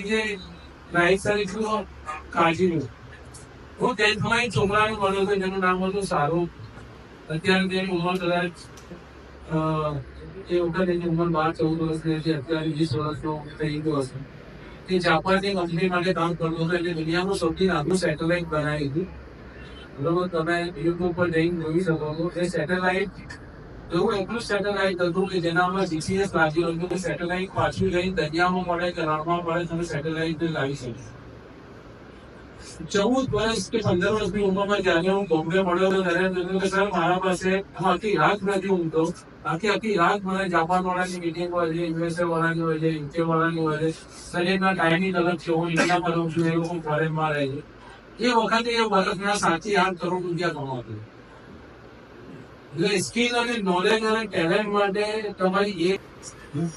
જે right side કાળજી હું 10th માં છોકરાનું ભણ્યો હતો જેનું નામ હતું સારું. અત્યારે તેની ઉંમર કદાચ એ વખતે એની ઉંમર 12-14 વર્ષની હતી. અત્યારે 20 વર્ષનો થઈ ગયો હશે. એ જાપાનની કંપની માટે કામ કરતો હતો. એટલે દુનિયાનું સૌથી નાનું સેટેલાઇટ બનાવી હતું. બરોબર, તમે યુટ્યુબ પર જઈને જોઈ શકો છો. એ સેટેલાઇટ એવું એટલું સેટેલાઇટ હતું કે જેનામાં જીપીએસ લાગેલું હતું કે સેટેલાઇટ પાછું જઈને દરિયામાં પડે કે રણમાં પડે તમે સેટેલાઇટ લાવી શકો. 14 વર્ષ કે 15 વર્ષની ઉંમરમાં જયારે હું બોમ્બે મળ્યો હતો ત્યારે સર મારા પાસે હું આખી રાત નથી ઊંઘતો. આખી રાત મને જાપાન વાળાની મિટિંગ હોય છે, યુએસએ વાળાની હોય છે, યુકે વાળાની હોય છે. શરીરના ટાઈમિંગ અલગ છે. હું ઇન્ડિયા પર રહું છું, એ લોકો ફોરેનમાં રહે છે. એ વખતે એ વર્ષના 7-8 કરોડ રૂપિયા કમાતો. એટલે સ્કિલ અને નોલેજ અને ટેલેન્ટ માટે તમારી એક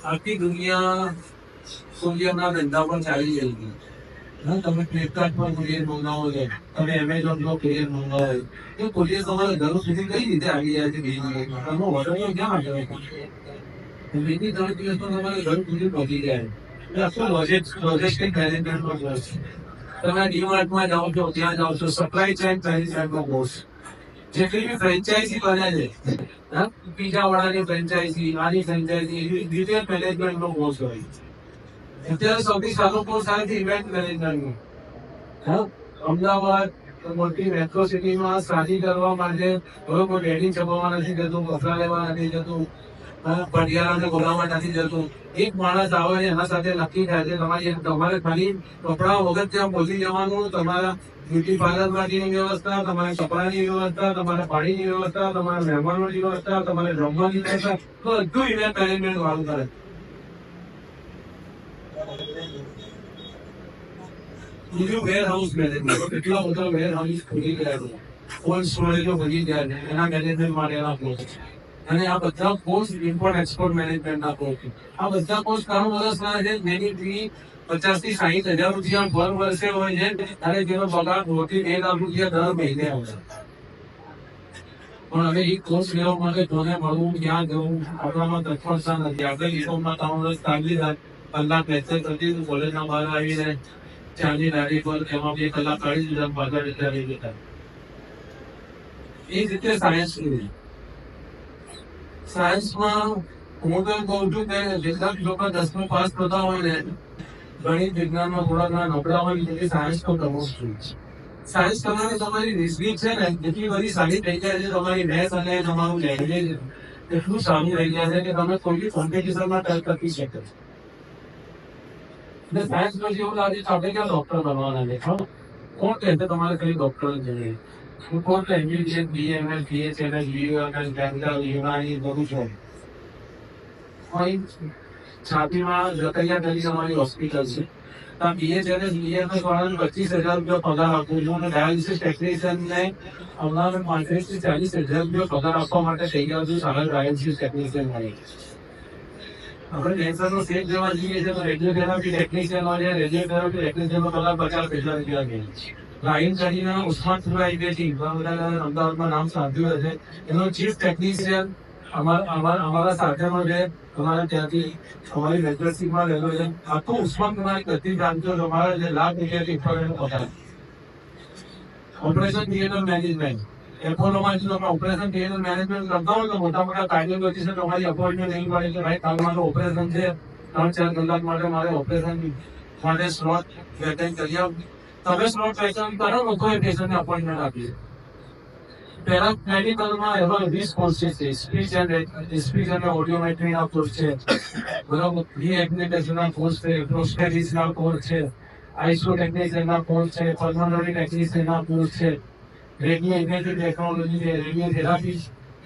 આખી દુનિયા કુરિયરના ધંધા પર ચાલી જાય છે. તમે ફ્લિપકાર્ટ પર કુરિયર મંગાવો છો, તમે એમેઝોન પર કુરિયર મંગાવો છો, એ કુરિયર તમારા ઘર સુધી કઈ રીતે આવી જાય છે? 2 મિનિટમાં તમે ઓર્ડર ક્યાં આવે? બીજી 3 દિવસમાં તમારે ઘર સુધી પહોંચી જાય. એટલે આખું લોજિસ્ટિક મેનેજમેન્ટ નો કોર્સ. તમે ડીમાર્ટમાં જાઓ છો, ત્યાં જાઓ છો, સપ્લાય ચેન મેનેજમેન્ટ નો કોર્સ. જેટલી બી ફ્રેન્ચાઇઝી બને છે, પીઝા વાળાની ફ્રેન્ચાઇઝી, આની ફ્રેન્ચાઇઝી, રિટેલ મેનેજમેન્ટ નો કોર્સ હોય. અત્યારે સૌથી સારો કોર્સ આવે છે ઇવેન્ટ મેનેજમેન્ટનો. અમદાવાદ મોટી મેટ્રો સિટીમાં શાદી કરવા માટે બરોબર વેડિંગ છપાવવા નથી જતું, કપડા લેવા નથી જતું, પટિયાળાને બોલાવવા નથી જતું. એક માણસ આવે છે એના સાથે નક્કી થાય છે તમારે ખાલી કપડા વગર ત્યાં પહોંચી જવાનું. તમારા બ્યુટી પાર્લર માટેની વ્યવસ્થા, તમારા કપડાની વ્યવસ્થા, તમારા પાણીની વ્યવસ્થા, તમારા મહેમાનોની વ્યવસ્થા, તમારે જમવાની વ્યવસ્થા, બધું ઇવેન્ટ મેનેજમેન્ટ વાળું કરે. બીજું વેર હાઉસ મેનેજમેન્ટ. કેટલા બધા વેર હાઉસ ખુલી ગયા છે, કોલ્ડ સ્ટોરેજો બની ગયા છે, એના મેનેજમેન્ટ માટેના કોર્સ. અને આ બધા કોર્સ ઇમ્પોર્ટ એક્સપોર્ટ મેનેજમેન્ટના કોર્સ. આ બધા કોર્સ 3 વર્ષના છે. જેની ફી 50,000 થી 60,000 રૂપિયા પર વર્ષે હોય છે. અને તેનો પગાર 2 લાખ રૂપિયા દર મહિને આવે. પણ હવે એ કોર્સ લેવા માટે જોને મળવું, ક્યાં જવું, આપણામાં તત્પરતા નથી. આપણે યુટ્યુબમાં 3 વર્ષ કાઢી કલાક લેક્ચર કરતી કોલેજના બહાર આવીને ચાની લારી પર એમાં 2 કલાક કાઢી દીધા, પાછળ વિચારી દીધા. એ જ રીતે સાયન્સ સાયન્સમાં હું તો કહું છું કે જેટલા લોકો 10મું પાસ થતા હોય ને, ગણિત વિજ્ઞાનમાં થોડા ઘણા નબળા હોય એટલે સાયન્સ તો કરવું જ જોઈએ. સાયન્સ કરવાની તમારી રિઝનિંગ છે ને એટલી બધી સારી થઈ જાય છે, તમારી મેથ્સ અને તમારું લેંગ્વેજ એટલું સારું થઈ જાય છે કે તમે કોઈ બી કોમ્પિટિશનમાં ટચ કરી શકો. એટલે સાયન્સ પછી એવું લાગે છે આપણે ક્યાં ડોક્ટર બનવાના છે. કોણ કહે છે તમારે કઈ ડોક્ટર જોઈએ? હું કોણ એમબીબીએસ, બીએમએસ, બીએચએમએસ, બીયુએમએસ, ડેન્ટલ, યુનાની બધું છે. છાતીમાં જકરિયા કરી તમારી હોસ્પિટલ છે. બીએચએમએસ, બીએમએસ વાળાને 25,000 રૂપિયા પગાર આપું છું અને ડાયાલિસિસ ટેકનિશિયનને હમણાં 35,000 થી 40,000 રૂપિયા પગાર આપવા માટે તૈયાર છું. સારા ડાયાલિસિસ ટેકનિશિયન મળે. આપણે કેન્સરનો સ્ટેજ જવા જઈએ છીએ તો રેડિયોથેરાપી ટેકનિશિયન હોય છે. રેડિયોથેરાપી ટેકનિશિયનનો પગાર 50,000 રૂપિયા છે. લાઈન કરીને ઉસ્માનપુરા આઈબીએસી અમદાવાદમાં નામ સાંભળ્યું હશે. એનો ચીફ ટેકનિશિયન અમારા સાથેનો છે. તમારે ત્યાંથી અમારી મેટ્રોસીમાં રહેલો છે. આખું ઉસ્માનપુરા બધી બ્રાન્ચો તમારે જે લાખ રૂપિયાથી ઇન્ફોર્મેશન પગાર. Operation theatre management. એપોલોમાં જો તમે ઓપરેશન થિયેટર મેનેજમેન્ટ કરતા હોય તો મોટા મોટા કાર્ડિયોલોજીસ્ટ તમારી અપોઇન્ટમેન્ટ નહીં મળે કે ભાઈ કાલ મારું ઓપરેશન છે, 3-4 કલાક માટે મારે ઓપરેશન માટે સ્લોટ વેકેન્ટ કરી આપ. તમે સ્લોટ વેકેન્ટ કરો, લોકોએ પેશન્ટને અપોઇન્ટમેન્ટ આપી. પહેલા મેડિકલમાં એવા 20 કોર્સીસ છે. સ્પીચ અને ઓડિયોમેટ્રીના કોર્સ છે, બરાબર. રીએક્ટિવેશનના કોર્સ છે, પ્રોસ્ટેટિક્સના કોર્સ છે, આઈસો ટેકનિશિયનના કોર્સ છે, પલ્મોનરી ટેકનિશિયનના કોર્સ છે, રેડિયો ઇમેજિંગ ટેકનોલોજી છે, રેડિયોથેરાપી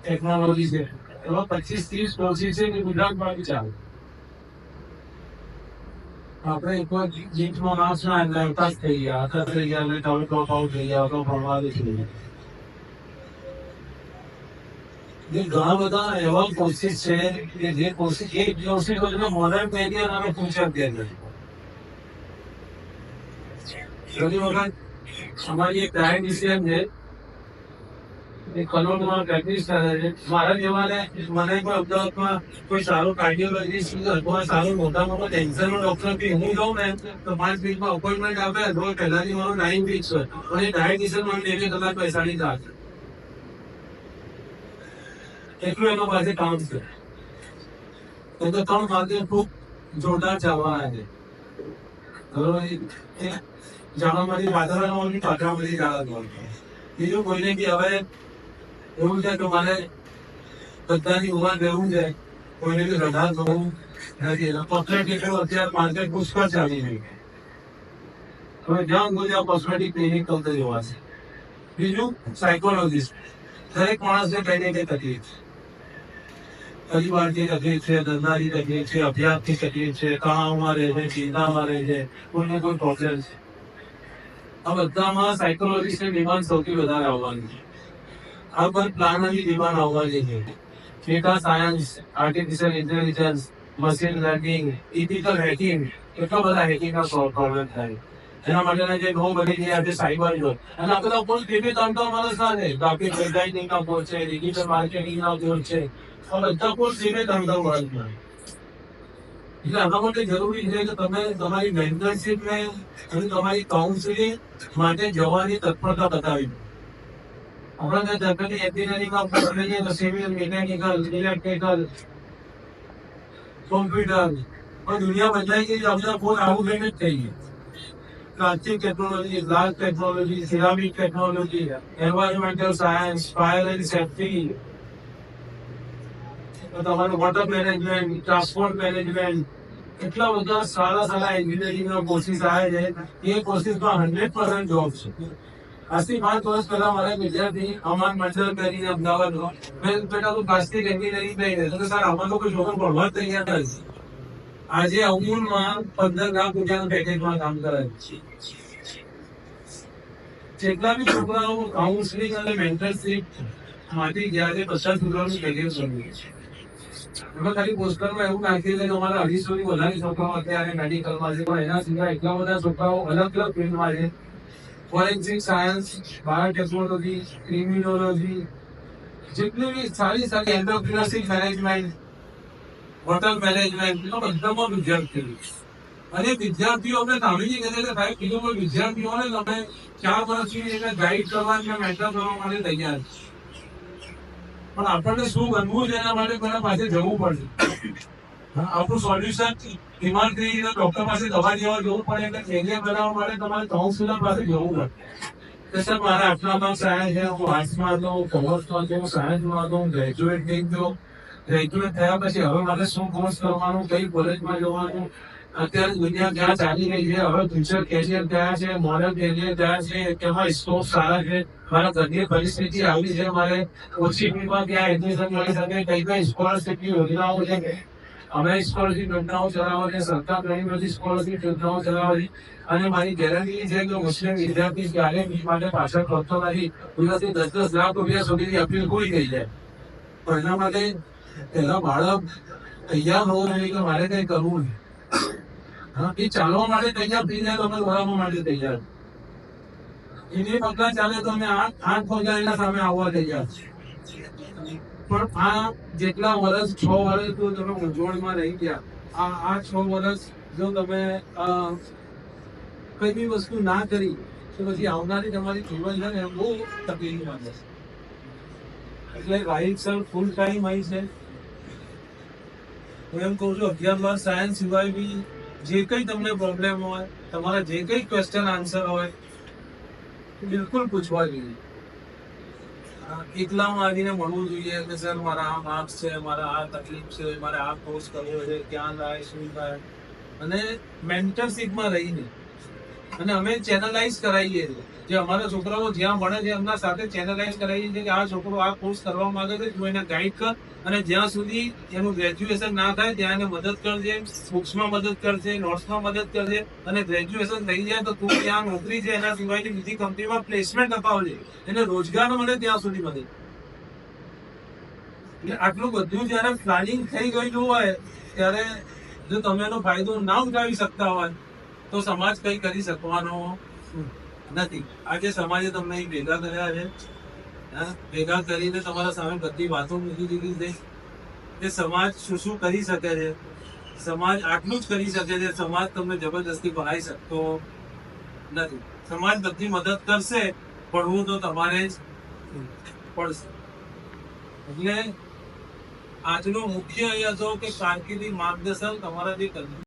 ટેકનોલોજી છે. એવા 25-30 કોર્સીસ છે કે ગુજરાતમાં બી ચાલે. આપણે એક વાર જીતનો નાશ ના એટલે હતાશ થઈ ગયા, એટલે તમે ડ્રોપ આઉટ થઈ ગયા, તો ભણવા દે છે. ઘણા બધા એવા કોર્સીસ છે કે જે કોર્સીસ એક કોર્સીસ મોડર્ન મેડિયન અને ફ્યુચર કેરિયર. ઘણી વખત અમારી એક ડાયટિશિયન છે, એ કલોલમાં પ્રેક્ટિસ કરે છે. મારા જેવાને મને કોઈ અમદાવાદમાં કોઈ સારો કાર્ડિયોલોજીસ્ટ અથવા સારો મોટા કેન્સરનો ડોક્ટર બી હું જાઉં ને તો 5 મિનિટમાં અપોઇન્ટમેન્ટ આપે. રોજ પહેલાથી મારો ટાઈમ ફિક્સ હોય અને ડાયટિશિયન મને 2 કલાક બેસાડી રાખે. એટલું એના પાસે કામ છે. તો 3 વાગે ખૂબ જોરદાર ચાલવાના છે. જાણવામાંથી વાતાવરણમાં પાટણમાંથી જાણવા. બીજું કોઈને બી હવે એવું છે કે મારે બધાની ઉંમર રહેવું છે. કોઈને બી રઢા થવું નથી. કોસ્મેટિક અત્યારે માર્કેટ પુષ્કળ ચાલી રહી છે. હવે જ્યાં ત્યાં કોસ્મેટિક ક્લિનિક તમને જોવા છે. બીજું સાયકોલોજીસ્ટ. દરેક માણસને કઈ ને કઈ તકલીફ છે. પરિવારની તકલીફ છે, ધંધાની તકલીફ છે, અભ્યાસની તકલીફ છે, તણાવમાં રહે છે, ચિંતામાં રહે છે, કોઈને કોઈ પ્રોબ્લેમ છે. આ બધામાં સાયકોલોજીસ્ટની ડિમાન્ડ સૌથી વધારે આવવાની છે. આ પર પ્લાનરની ડિમાન્ડ આવવાની છે. Data science, artificial intelligence, machine learning, ethical hacking, એટલા બધા હેકિંગના પ્રોબ્લેમ થાય. એના માટેના જે બહુ બધી જે આજે સાયબર છે અને આ બધા કોર્સ 2-3 વર્ષ ના છે. ગ્રાફિક ડિઝાઇનિંગના કોર્સ છે, ડિજિટલ માર્કેટિંગના કોર્સ છે. આ બધા કોર્સ 2-3 વર્ષના. એટલે આના માટે જરૂરી છે કે તમે તમારી મેન્ટરશીપને અને તમારી કાઉન્સિલિંગ માટે જવાની તત્પરતા બતાવી. આપણે જનરલી એન્જિનિયરિંગમાં કરીએ તો સિવિલ, મિકેનિકલ, ઇલેક્ટ્રિકલ, કોમ્પ્યુટર, પણ દુનિયા બદલાઈ ગઈ. આપણા ફોન આવું થઈને જ થઈ ગયું. Plastic technology, glass technology, ceramic technology, environmental science, fire and safety, તમારું વોટર મેનેજમેન્ટ, ટ્રાન્સપોર્ટ મેનેજમેન્ટ, એટલા બધા સારા એન્જિનિયરિંગના કોર્સિસ આવે છે. એ કોર્સિસમાં 100% જોબ છે. આજથી 5 વર્ષ પહેલા મારા વિદ્યાર્થી અમાન મંડળ કરીને અમદાવાદનો મેં બેટા તું પ્લાસ્ટિક એન્જિનિયરિંગ નહીં રહે તો સર આમાં લોકો છોકરો ભણવા તૈયાર નથી. આજે અમૂલમાં 15 લાખ રૂપિયાના પેકેજમાં કામ કરે છે. જેટલા બી છોકરાઓ કાઉન્સિલિંગ અને મેન્ટરશીપ માંથી ગયા છે બધા છોકરાઓનું કેરિયર શરૂ છે. એમાં ખાલી પોસ્ટરમાં એવું નાખી છે કે અમારા 250 થી વધારે છોકરાઓ અત્યારે મેડિકલમાં છે, પણ એના સિવાય એટલા બધા છોકરાઓ અલગ ફિલ્ડમાં છે. ફોરેન્સિક સાયન્સ, બાયોટેકનોલોજી, ક્રિમિનોલોજી, જેટલી બી સારી એન્ટરપ્રિનરશિપ મેનેજમેન્ટ, હોટલ મેનેજમેન્ટ, બધામાં વિદ્યાર્થીઓ. અને વિદ્યાર્થીઓ અમને સામેથી કહે છે કે સાહેબ કીધું કોઈ વિદ્યાર્થીઓને તમે 4 વર્ષથી એને ગાઈડ કરવા અને મેન્ટર કરવા માટે તૈયાર છે. પણ આપણને શું બનવું છે એના માટે કોઈના પાસે જવું પડશે. આપણું સોલ્યુશન ઈમાનદારી ડોક્ટર પાસે દવા લેવા જવું પડે એટલે કેરિયર બનાવવા માટે તમારે કાઉન્સિલર પાસે જવું પડે. સર મારે આટલામાં સાયન્સ છે, હું આર્ટ્સમાં હતો, હું કોમર્સમાં હતો, હું સાયન્સમાં હતો, હું ગ્રેજ્યુએટ થઈ ગયો. ગ્રેજ્યુએટ થયા પછી હવે મારે શું કોર્સ કરવાનું, કઈ કોલેજમાં જવાનું, અત્યારે દુનિયા ક્યાં ચાલી રહી છે, હવે ફ્યુચર કેરિયર કયા છે, મોડલ કેરિયર કયા છે, કેમાં સ્કોપ સારા છે, મારા ઘરની પરિસ્થિતિ આવી છે, મારે ઓછી ફીમાં ક્યાં એડમિશન મળી શકે, કઈ સ્કોલરશીપની યોજનાઓ છે. અમે સ્કોલરશીપ યોજનાઓ ચલાવે છે, સરકાર ઘણી બધી સ્કોલરશીપ યોજનાઓ ચલાવે છે. અને મારી ગેરંટી છે કે મુસ્લિમ વિદ્યાર્થી ક્યારે ફી માટે પાછળ પડતો નથી. દિવસથી 10-10 લાખ રૂપિયા સુધીની અપીલ કોઈ થઈ જાય. પણ એના માટે પેલા બાળક તૈયાર હોવું જોઈએ કે મારે કઈ કરવું નહીં. એ ચાલવા માટે તૈયાર થઈ જાય તો અમે દોડાવવા માટે તૈયાર. એની પગલા ચાલે તો અમે 8 પગલા એના સામે આવવા તૈયાર છે. પણ આ જેટલા વર્ષ 6 વર્ષ તો તમે મૂંઝવણમાં રહી ગયા. આ 6 વર્ષ જો તમે કઈ બી વસ્તુ ના કરી તો પછી આવનારી તમારી જીવન છે ને બહુ તકલીફમાં જશે. એટલે રાઈટ સર ફૂલ ટાઈમ આવી છે. હું એમ કહું છું 11 વર્ષ સાયન્સ સિવાય બી જે કઈ તમને પ્રોબ્લેમ હોય, તમારા જે કઈ ક્વેશ્ચન આન્સર હોય બિલકુલ પૂછવા જોઈએ. એકલામાં આવીને મળવું જોઈએ કે સર મારા આ માર્ક્સ છે, મારા આ તકલીફ છે, મારે આ કોર્સ કરવો છે, ક્યાં થાય, શું થાય. અને મેન્ટરશીપમાં રહીને અને અમે ચેનલાઇઝ કરાવીએ છીએ. જે અમારા છોકરાઓ જ્યાં ભણે છે એમના સાથે ચેનલાઇઝ કરાવીએ છીએ કે આ છોકરો આ કોર્સ કરવા માંગે છે, તું એને ગાઈડ કર અને જ્યાં સુધી એનું ગ્રેજ્યુએશન ના થાય ત્યાં એને મદદ કરજે, બુક્સમાં મદદ કરજે, નોટ્સમાં મદદ કરજે. અને ગ્રેજ્યુએશન થઈ જાય તો તું ત્યાં નોકરી છે એના સિવાયની બીજી કંપનીમાં પ્લેસમેન્ટ અપાવજે, એને રોજગાર મળે ત્યાં સુધી મદદ. એટલે આટલું બધું જયારે પ્લાનિંગ થઈ ગયેલું હોય ત્યારે જો તમે એનો ફાયદો ના ઉઠાવી શકતા હોય તો સમાજ કઈ કરી શકવાનો નથી. આજે સમાજે તમને ભેગા કર્યા છે ભેગા કરીને તમારા સામે બધી વાતો મૂકી દીધી છે કે સમાજ શું શું કરી શકે છે. સમાજ આટલું જ કરી શકે છે. સમાજ તમને જબરદસ્તી ભણાવી શકતો નથી. સમાજ બધી મદદ કરશે, ભણવું તો તમારે જ પડશે. એટલે આજનો મુખ્ય એ હતો કે કારકિર્દી માર્ગદર્શન તમારા જે